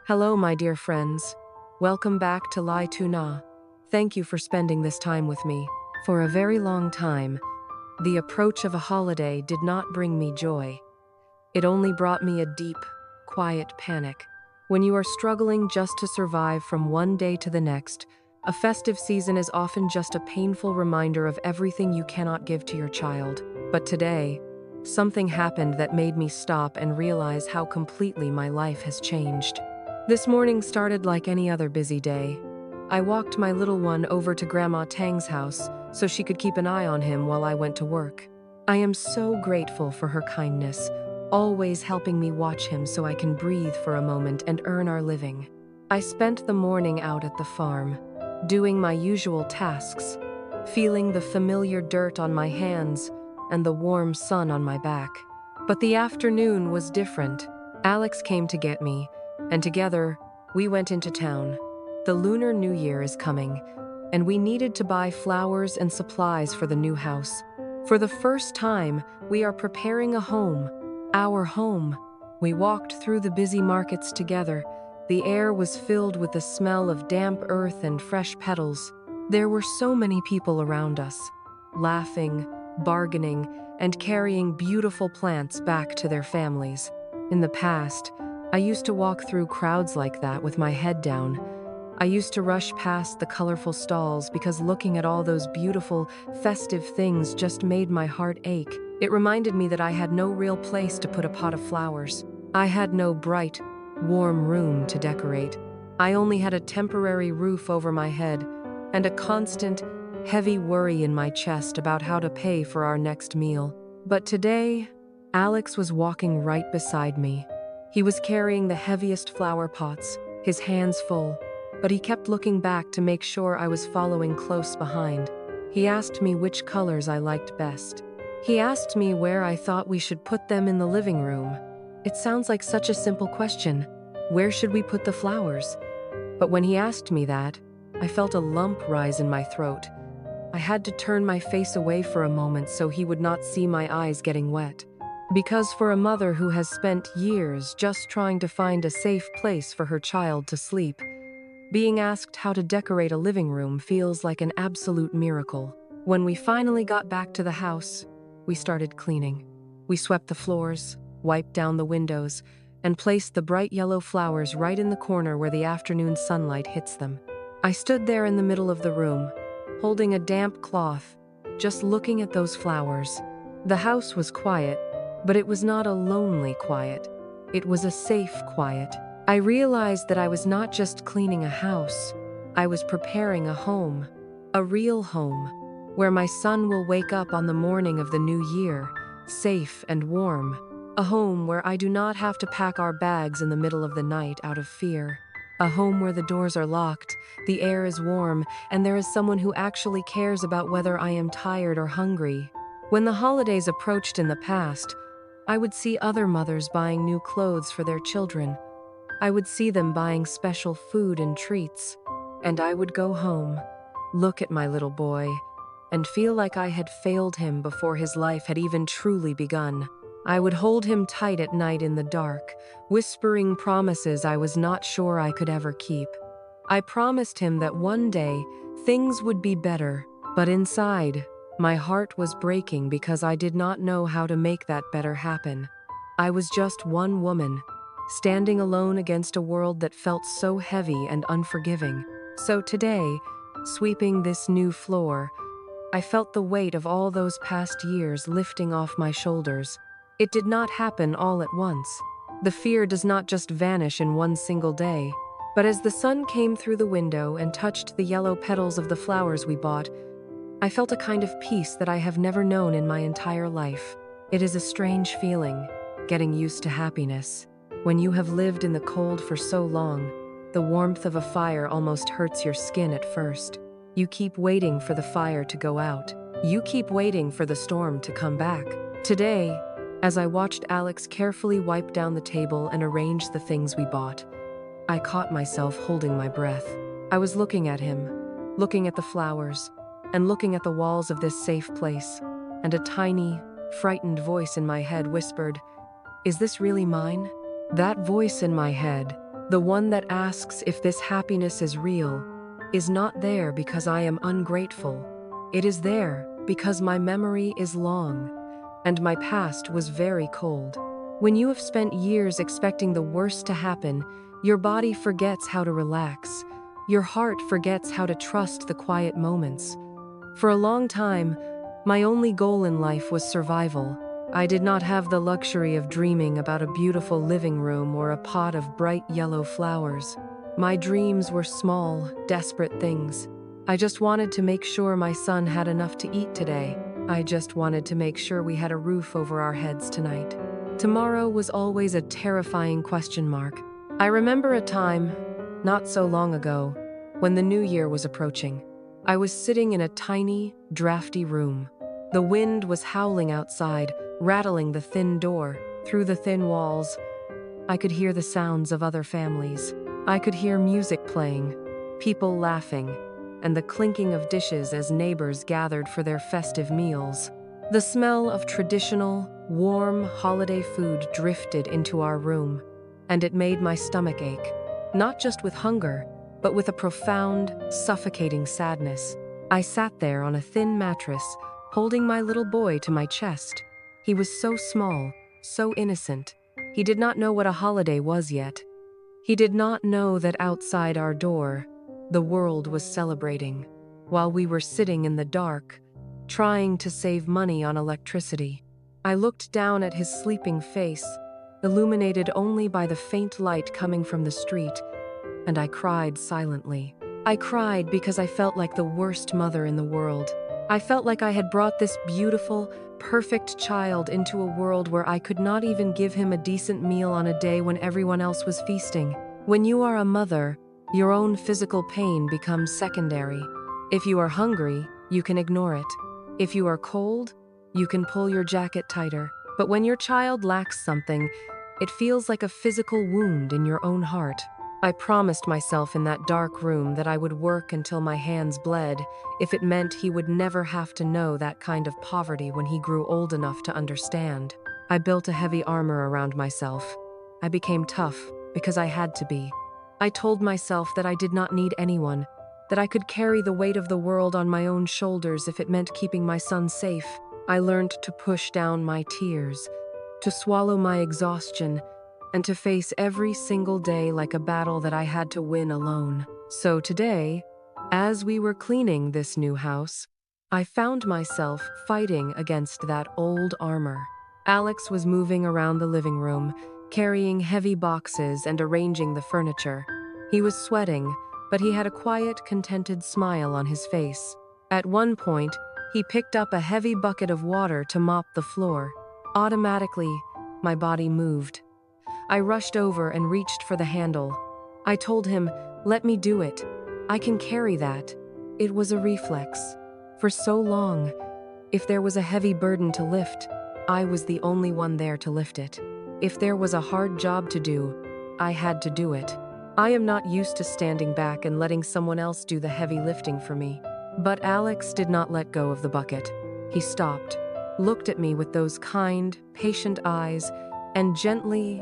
Hello, my dear friends. Welcome back to Lai Tuna. Thank you for spending this time with me. For a very long time, the approach of a holiday did not bring me joy. It only brought me a deep, quiet panic. When you are struggling just to survive from one day to the next, a festive season is often just a painful reminder of everything you cannot give to your child. But today, something happened that made me stop and realize how completely my life has changed. This morning started like any other busy day. I walked my little one over to Grandma Tang's house so she could keep an eye on him while I went to work. I am so grateful for her kindness, always helping me watch him so I can breathe for a moment and earn our living. I spent the morning out at the farm, doing my usual tasks, feeling the familiar dirt on my hands and the warm sun on my back. But the afternoon was different. Alex came to get me, and together, we went into town. The Lunar New Year is coming, and we needed to buy flowers and supplies for the new house. For the first time, we are preparing a home, our home. We walked through the busy markets together. The air was filled with the smell of damp earth and fresh petals. There were so many people around us, laughing, bargaining, and carrying beautiful plants back to their families. In the past, I used to walk through crowds like that with my head down. I used to rush past the colorful stalls because looking at all those beautiful, festive things just made my heart ache. It reminded me that I had no real place to put a pot of flowers. I had no bright, warm room to decorate. I only had a temporary roof over my head and a constant, heavy worry in my chest about how to pay for our next meal. But today, Alex was walking right beside me. He was carrying the heaviest flower pots, his hands full, but he kept looking back to make sure I was following close behind. He asked me which colors I liked best. He asked me where I thought we should put them in the living room. It sounds like such a simple question. Where should we put the flowers? But when he asked me that, I felt a lump rise in my throat. I had to turn my face away for a moment so he would not see my eyes getting wet. Because for a mother who has spent years just trying to find a safe place for her child to sleep, being asked how to decorate a living room feels like an absolute miracle. When we finally got back to the house, we started cleaning. We swept the floors, wiped down the windows, and placed the bright yellow flowers right in the corner where the afternoon sunlight hits them. I stood there in the middle of the room, holding a damp cloth, just looking at those flowers. The house was quiet, but it was not a lonely quiet. It was a safe quiet. I realized that I was not just cleaning a house. I was preparing a home, a real home, where my son will wake up on the morning of the new year, safe and warm. A home where I do not have to pack our bags in the middle of the night out of fear. A home where the doors are locked, the air is warm, and there is someone who actually cares about whether I am tired or hungry. When the holidays approached in the past, I would see other mothers buying new clothes for their children. I would see them buying special food and treats. And I would go home, look at my little boy, and feel like I had failed him before his life had even truly begun. I would hold him tight at night in the dark, whispering promises I was not sure I could ever keep. I promised him that one day things would be better, but inside, my heart was breaking because I did not know how to make that better happen. I was just one woman, standing alone against a world that felt so heavy and unforgiving. So today, sweeping this new floor, I felt the weight of all those past years lifting off my shoulders. It did not happen all at once. The fear does not just vanish in one single day. But as the sun came through the window and touched the yellow petals of the flowers we bought, I felt a kind of peace that I have never known in my entire life. It is a strange feeling, getting used to happiness. When you have lived in the cold for so long, the warmth of a fire almost hurts your skin at first. You keep waiting for the fire to go out. You keep waiting for the storm to come back. Today, as I watched Alex carefully wipe down the table and arrange the things we bought, I caught myself holding my breath. I was looking at him, looking at the flowers, and looking at the walls of this safe place, and a tiny, frightened voice in my head whispered, "Is this really mine?" That voice in my head, the one that asks if this happiness is real, is not there because I am ungrateful. It is there because my memory is long, and my past was very cold. When you have spent years expecting the worst to happen, your body forgets how to relax. Your heart forgets how to trust the quiet moments. For a long time, my only goal in life was survival. I did not have the luxury of dreaming about a beautiful living room or a pot of bright yellow flowers. My dreams were small, desperate things. I just wanted to make sure my son had enough to eat today. I just wanted to make sure we had a roof over our heads tonight. Tomorrow was always a terrifying question mark. I remember a time, not so long ago, when the new year was approaching. I was sitting in a tiny, drafty room. The wind was howling outside, rattling the thin door. Through the thin walls, I could hear the sounds of other families. I could hear music playing, people laughing, and the clinking of dishes as neighbors gathered for their festive meals. The smell of traditional, warm holiday food drifted into our room, and it made my stomach ache, not just with hunger, but with a profound, suffocating sadness. I sat there on a thin mattress, holding my little boy to my chest. He was so small, so innocent. He did not know what a holiday was yet. He did not know that outside our door, the world was celebrating, while we were sitting in the dark, trying to save money on electricity. I looked down at his sleeping face, illuminated only by the faint light coming from the street, and I cried silently. I cried because I felt like the worst mother in the world. I felt like I had brought this beautiful, perfect child into a world where I could not even give him a decent meal on a day when everyone else was feasting. When you are a mother, your own physical pain becomes secondary. If you are hungry, you can ignore it. If you are cold, you can pull your jacket tighter. But when your child lacks something, it feels like a physical wound in your own heart. I promised myself in that dark room that I would work until my hands bled, if it meant he would never have to know that kind of poverty when he grew old enough to understand. I built a heavy armor around myself. I became tough because I had to be. I told myself that I did not need anyone, that I could carry the weight of the world on my own shoulders if it meant keeping my son safe. I learned to push down my tears, to swallow my exhaustion, and to face every single day like a battle that I had to win alone. So today, as we were cleaning this new house, I found myself fighting against that old armor. Alex was moving around the living room, carrying heavy boxes and arranging the furniture. He was sweating, but he had a quiet, contented smile on his face. At one point, he picked up a heavy bucket of water to mop the floor. Automatically, my body moved. I rushed over and reached for the handle. I told him, "Let me do it. I can carry that." It was a reflex. For so long, if there was a heavy burden to lift, I was the only one there to lift it. If there was a hard job to do, I had to do it. I am not used to standing back and letting someone else do the heavy lifting for me. But Alex did not let go of the bucket. He stopped, looked at me with those kind, patient eyes, and gently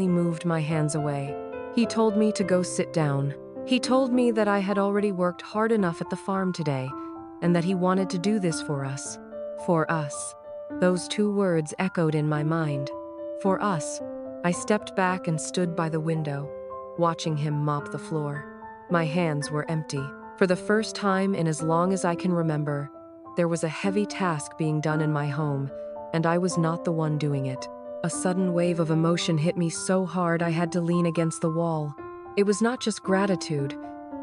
moved my hands away. He told me to go sit down. He told me that I had already worked hard enough at the farm today, and that he wanted to do this for us. For us. Those two words echoed in my mind. For us. I stepped back and stood by the window, watching him mop the floor. My hands were empty. For the first time in as long as I can remember, there was a heavy task being done in my home, and I was not the one doing it. A sudden wave of emotion hit me so hard I had to lean against the wall. It was not just gratitude.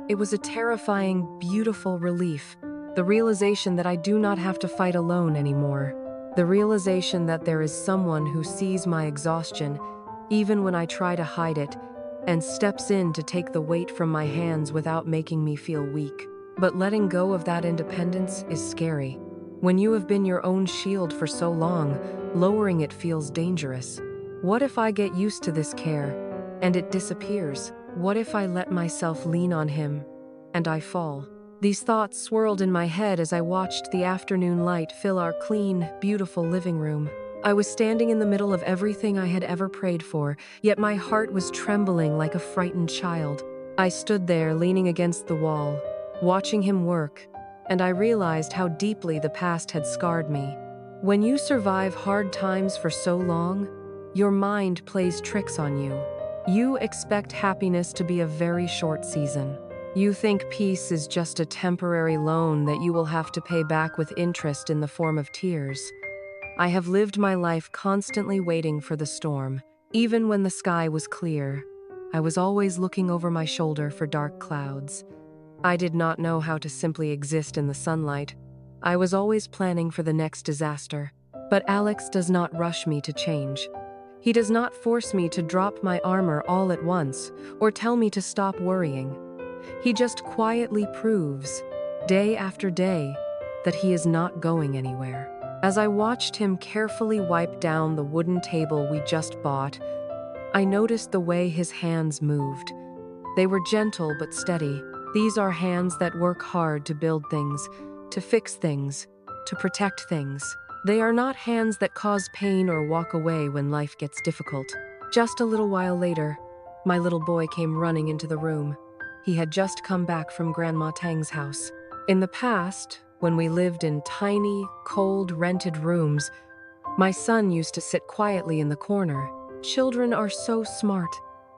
It was a terrifying, beautiful relief. The realization that I do not have to fight alone anymore. The realization that there is someone who sees my exhaustion, even when I try to hide it, and steps in to take the weight from my hands without making me feel weak. But letting go of that independence is scary. When you have been your own shield for so long, lowering it feels dangerous. What if I get used to this care, and it disappears? What if I let myself lean on him, and I fall? These thoughts swirled in my head as I watched the afternoon light fill our clean, beautiful living room. I was standing in the middle of everything I had ever prayed for, yet my heart was trembling like a frightened child. I stood there, leaning against the wall, watching him work, and I realized how deeply the past had scarred me. When you survive hard times for so long, your mind plays tricks on you. You expect happiness to be a very short season. You think peace is just a temporary loan that you will have to pay back with interest in the form of tears. I have lived my life constantly waiting for the storm. Even when the sky was clear, I was always looking over my shoulder for dark clouds. I did not know how to simply exist in the sunlight. I was always planning for the next disaster. But Alex does not rush me to change. He does not force me to drop my armor all at once or tell me to stop worrying. He just quietly proves, day after day, that he is not going anywhere. As I watched him carefully wipe down the wooden table we just bought, I noticed the way his hands moved. They were gentle but steady. These are hands that work hard to build things, to fix things, to protect things. They are not hands that cause pain or walk away when life gets difficult. Just a little while later, my little boy came running into the room. He had just come back from Grandma Tang's house. In the past, when we lived in tiny, cold, rented rooms, my son used to sit quietly in the corner. Children are so smart,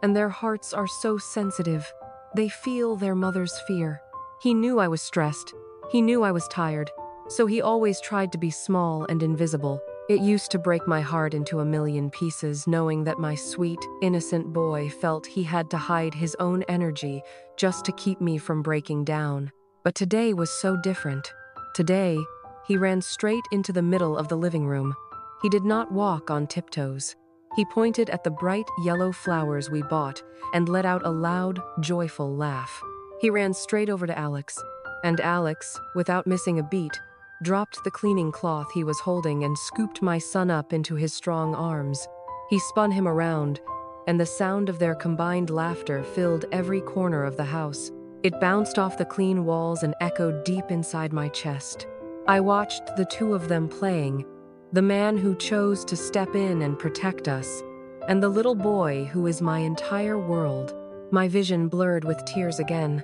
and their hearts are so sensitive. They feel their mother's fear. He knew I was stressed. He knew I was tired, so he always tried to be small and invisible. It used to break my heart into a million pieces, knowing that my sweet, innocent boy felt he had to hide his own energy just to keep me from breaking down. But today was so different. Today, he ran straight into the middle of the living room. He did not walk on tiptoes. He pointed at the bright yellow flowers we bought and let out a loud, joyful laugh. He ran straight over to Alex, and Alex, without missing a beat, dropped the cleaning cloth he was holding and scooped my son up into his strong arms. He spun him around, and the sound of their combined laughter filled every corner of the house. It bounced off the clean walls and echoed deep inside my chest. I watched the two of them playing, the man who chose to step in and protect us, and the little boy who is my entire world. My vision blurred with tears again,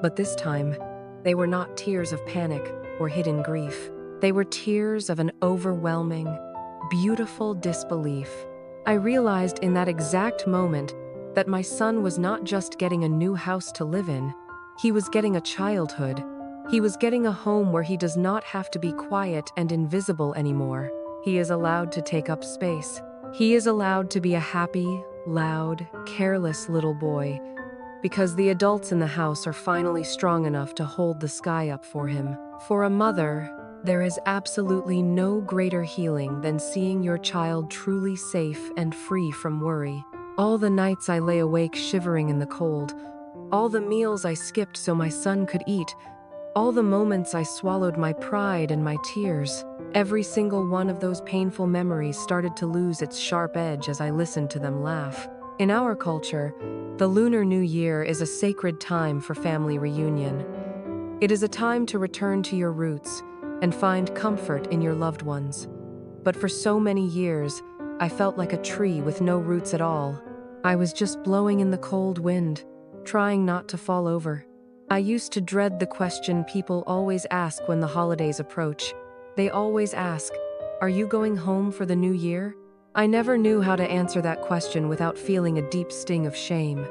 but this time, they were not tears of panic or hidden grief. They were tears of an overwhelming, beautiful disbelief. I realized in that exact moment that my son was not just getting a new house to live in, he was getting a childhood. He was getting a home where he does not have to be quiet and invisible anymore. He is allowed to take up space. He is allowed to be a happy, loud, careless little boy, because the adults in the house are finally strong enough to hold the sky up for him. For a mother, there is absolutely no greater healing than seeing your child truly safe and free from worry. All the nights I lay awake shivering in the cold, all the meals I skipped so my son could eat, all the moments I swallowed my pride and my tears, every single one of those painful memories started to lose its sharp edge as I listened to them laugh. In our culture, the Lunar New Year is a sacred time for family reunion. It is a time to return to your roots and find comfort in your loved ones. But for so many years, I felt like a tree with no roots at all. I was just blowing in the cold wind, trying not to fall over. I used to dread the question people always ask when the holidays approach. They always ask, "Are you going home for the new year?" I never knew how to answer that question without feeling a deep sting of shame.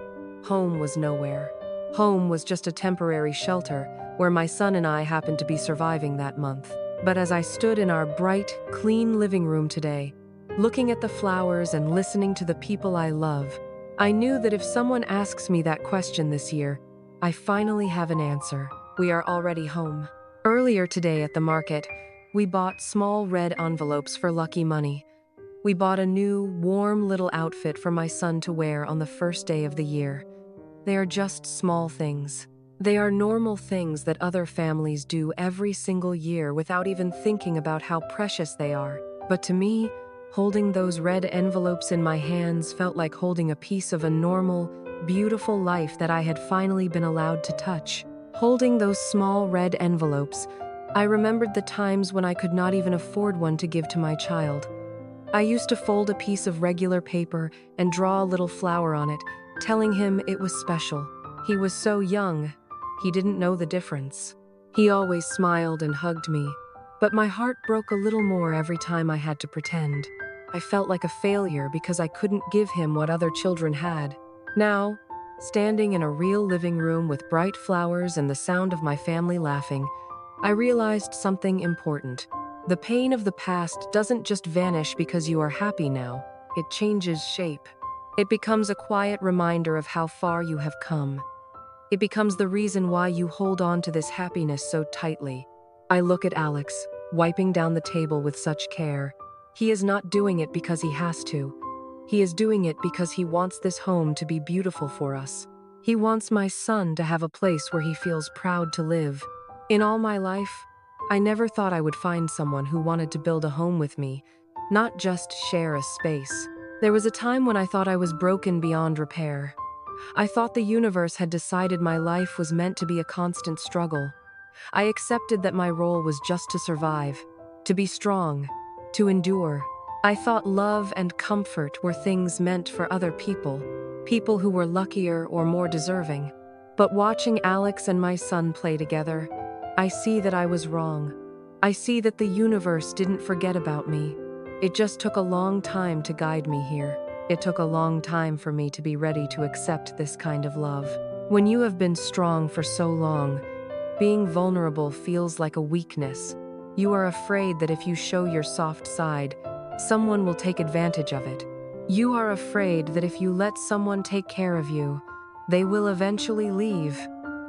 Home was nowhere. Home was just a temporary shelter where my son and I happened to be surviving that month. But as I stood in our bright, clean living room today, looking at the flowers and listening to the people I love, I knew that if someone asks me that question this year, I finally have an answer. We are already home. Earlier today at the market, we bought small red envelopes for lucky money. We bought a new, warm little outfit for my son to wear on the first day of the year. They are just small things. They are normal things that other families do every single year without even thinking about how precious they are. But to me, holding those red envelopes in my hands felt like holding a piece of a normal, beautiful life that I had finally been allowed to touch. Holding those small red envelopes, I remembered the times when I could not even afford one to give to my child. I used to fold a piece of regular paper and draw a little flower on it, telling him it was special. He was so young, he didn't know the difference. He always smiled and hugged me, but my heart broke a little more every time I had to pretend. I felt like a failure because I couldn't give him what other children had. Now, standing in a real living room with bright flowers and the sound of my family laughing, I realized something important. The pain of the past doesn't just vanish because you are happy now, it changes shape. It becomes a quiet reminder of how far you have come. It becomes the reason why you hold on to this happiness so tightly. I look at Alex, wiping down the table with such care. He is not doing it because he has to. He is doing it because he wants this home to be beautiful for us. He wants my son to have a place where he feels proud to live. In all my life, I never thought I would find someone who wanted to build a home with me, not just share a space. There was a time when I thought I was broken beyond repair. I thought the universe had decided my life was meant to be a constant struggle. I accepted that my role was just to survive, to be strong, to endure. I thought love and comfort were things meant for other people, people who were luckier or more deserving. But watching Alex and my son play together, I see that I was wrong. I see that the universe didn't forget about me. It just took a long time to guide me here. It took a long time for me to be ready to accept this kind of love. When you have been strong for so long, being vulnerable feels like a weakness. You are afraid that if you show your soft side, someone will take advantage of it. You are afraid that if you let someone take care of you, they will eventually leave,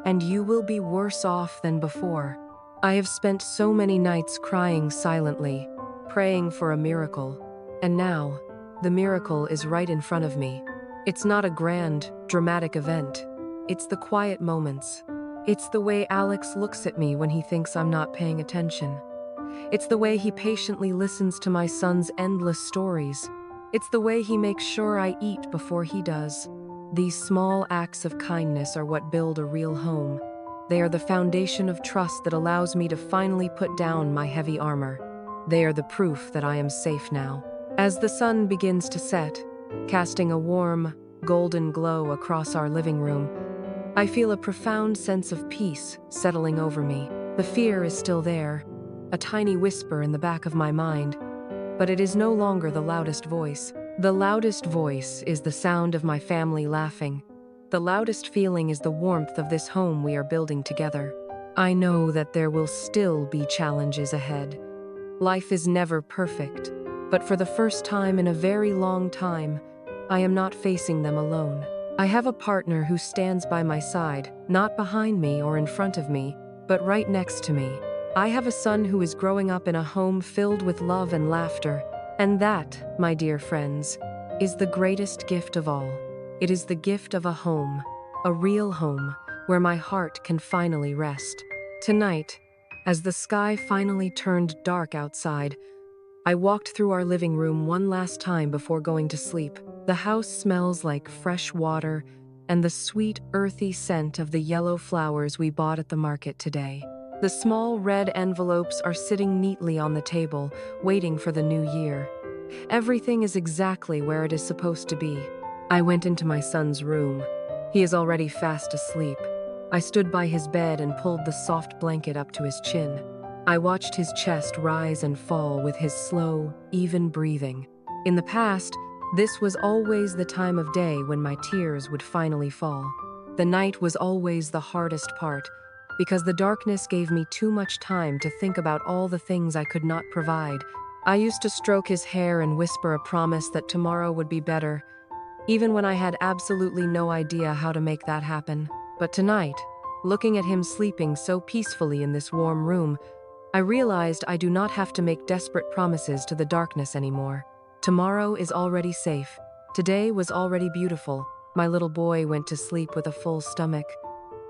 and you will be worse off than before. I have spent so many nights crying silently, praying for a miracle, and now, the miracle is right in front of me. It's not a grand, dramatic event. It's the quiet moments. It's the way Alex looks at me when he thinks I'm not paying attention. It's the way he patiently listens to my son's endless stories. It's the way he makes sure I eat before he does. These small acts of kindness are what build a real home. They are the foundation of trust that allows me to finally put down my heavy armor. They are the proof that I am safe now. As the sun begins to set, casting a warm, golden glow across our living room, I feel a profound sense of peace settling over me. The fear is still there, a tiny whisper in the back of my mind, but it is no longer the loudest voice. The loudest voice is the sound of my family laughing. The loudest feeling is the warmth of this home we are building together. I know that there will still be challenges ahead. Life is never perfect, but for the first time in a very long time, I am not facing them alone. I have a partner who stands by my side, not behind me or in front of me, but right next to me. I have a son who is growing up in a home filled with love and laughter, and that, my dear friends, is the greatest gift of all. It is the gift of a home, a real home, where my heart can finally rest. Tonight, as the sky finally turned dark outside, I walked through our living room one last time before going to sleep. The house smells like fresh water and the sweet, earthy scent of the yellow flowers we bought at the market today. The small red envelopes are sitting neatly on the table, waiting for the new year. Everything is exactly where it is supposed to be. I went into my son's room. He is already fast asleep. I stood by his bed and pulled the soft blanket up to his chin. I watched his chest rise and fall with his slow, even breathing. In the past, this was always the time of day when my tears would finally fall. The night was always the hardest part, because the darkness gave me too much time to think about all the things I could not provide. I used to stroke his hair and whisper a promise that tomorrow would be better, even when I had absolutely no idea how to make that happen. But tonight, looking at him sleeping so peacefully in this warm room, I realized I do not have to make desperate promises to the darkness anymore. Tomorrow is already safe. Today was already beautiful. My little boy went to sleep with a full stomach,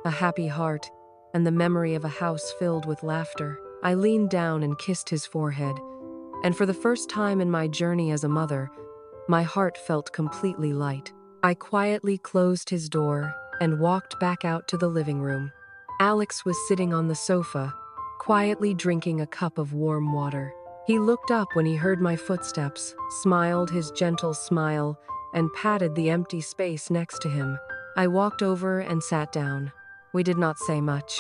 a happy heart, and the memory of a house filled with laughter. I leaned down and kissed his forehead, and for the first time in my journey as a mother, my heart felt completely light. I quietly closed his door and walked back out to the living room. Alex was sitting on the sofa, quietly drinking a cup of warm water. He looked up when he heard my footsteps, smiled his gentle smile, and patted the empty space next to him. I walked over and sat down. We did not say much.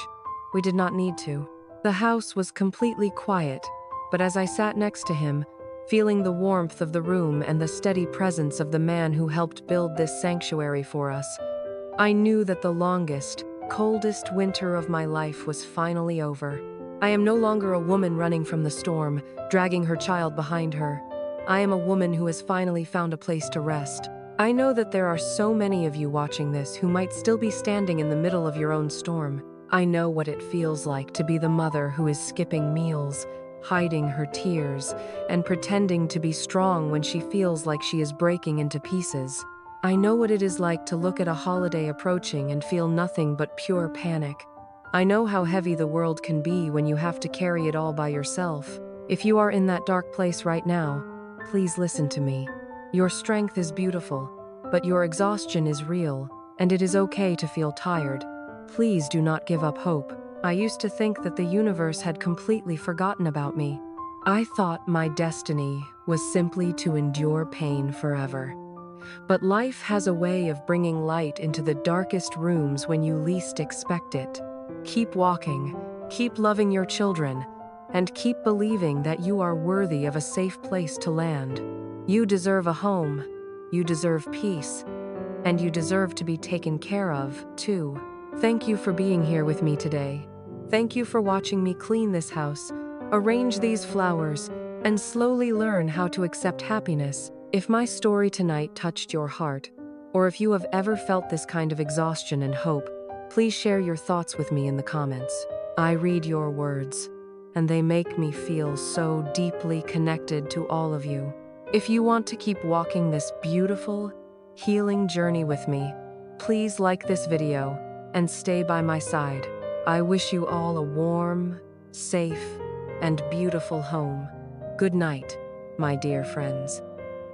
We did not need to. The house was completely quiet, but as I sat next to him, feeling the warmth of the room and the steady presence of the man who helped build this sanctuary for us, I knew that the longest, coldest winter of my life was finally over. I am no longer a woman running from the storm, dragging her child behind her. I am a woman who has finally found a place to rest. I know that there are so many of you watching this who might still be standing in the middle of your own storm. I know what it feels like to be the mother who is skipping meals, hiding her tears, and pretending to be strong when she feels like she is breaking into pieces. I know what it is like to look at a holiday approaching and feel nothing but pure panic. I know how heavy the world can be when you have to carry it all by yourself. If you are in that dark place right now, please listen to me. Your strength is beautiful, but your exhaustion is real, and it is okay to feel tired. Please do not give up hope. I used to think that the universe had completely forgotten about me. I thought my destiny was simply to endure pain forever. But life has a way of bringing light into the darkest rooms when you least expect it. Keep walking, keep loving your children, and keep believing that you are worthy of a safe place to land. You deserve a home, you deserve peace, and you deserve to be taken care of, too. Thank you for being here with me today. Thank you for watching me clean this house, arrange these flowers, and slowly learn how to accept happiness. If my story tonight touched your heart, or if you have ever felt this kind of exhaustion and hope, please share your thoughts with me in the comments. I read your words, and they make me feel so deeply connected to all of you. If you want to keep walking this beautiful, healing journey with me, please like this video and stay by my side. I wish you all a warm, safe, and beautiful home. Good night, my dear friends.